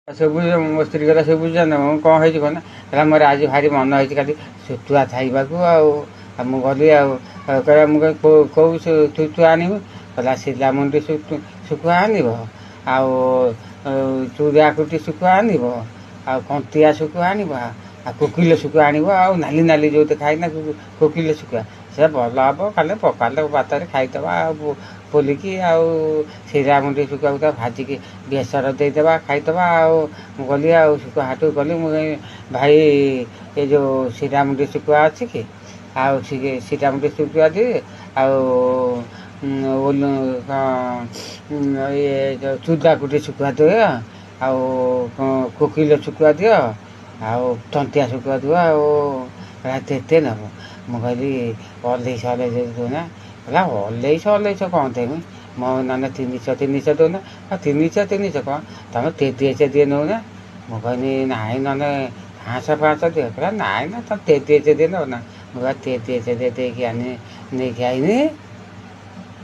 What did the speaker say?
ସବୁ ମୋ ସ୍ତ୍ରୀ କଥା ସବୁ ବୁଝୁଛନ୍ତି। ମୁଁ କ'ଣ ହେଇଛି କହ ନା, କହିଲା ମୋର ଆଜି ଭାରି ମନ ହେଇଛି କାଲି ଶୁଖୁଆ ଖାଇବାକୁ। ଆଉ ମୁଁ ଗଲି ଆଉ କହିଲା ମୁଁ କେଉଁ ଶୁଖୁଆ ଆଣିବୁ? କହିଲା ଶିଲାମୁଣ୍ଡି ଶୁଖୁଆ ଆଣିବ, ଆଉ ଚୁରିଆକୁଟି ଶୁଖୁଆ ଆଣିବ, ଆଉ କଣ୍ଟିଆ ଶୁଖୁଆ ଆଣିବ, ଆଉ କୋକିଲ ଶୁଖୁଆ ଆଣିବ, ଆଉ ନାଲି ନାଲି ଯେଉଁ ଖାଇନା କୋକିଲ ଶୁଖୁଆ ସେ ଭଲ ହେବ। କାଲି ପଖାଳ ଭାତରେ ଖାଇଦେବା ଆଉ ପୋଲିକି ଆଉ ଶିଳାମୁଣ୍ଡି ଶୁଖୁଆକୁ ତ ଭାଜିକି ବେସର ଦେଇଦେବା ଖାଇଦେବା। ଆଉ ମୁଁ ଗଲି ଆଉ ଶୁଖୁଆ ହାଟକୁ ଗଲି। ମୁଁ ଭାଇ ଏ ଯେଉଁ ଶିଳାମୁଣ୍ଡି ଶୁଖୁଆ ଅଛି କି? ଆଉ ଶିଳାମୁଣ୍ଡି ଶୁଖୁଆ ଦିଏ, ଆଉ ଇଏ ଯେଉଁ ଚୁଦାକୁଟି ଶୁଖୁଆ ଦିଅ, ଆଉ କୋକିଲ ଶୁଖୁଆ ଦିଅ, ଆଉ ତଣ୍ଟିଆ ଶୁଖୁଆ ଦିଅ, ଆଉ ଏତେ ନେବ। ମୁଁ କହିଲି ଅଲେଇଶ ଦେଉନା। କହିଲା ଅଲେଇଶ କ'ଣ ଦେମି? ମୋ ନହେଲେ 300 ଦେଉନା। ଆଉ 300 କ'ଣ ତମେ 33 দিয়ে ନେଉନା। ମୁଁ କହିଲି ନାଇଁ ନହେଲେ 500 ଦିଅ। କହିଲା ନାଇଁ ନା ତମେ 33 দিয়ে ନେବ ନା। ମୁଁ କହିଲି 33 ଦେଇକି ନେଇକି ଆଇନି।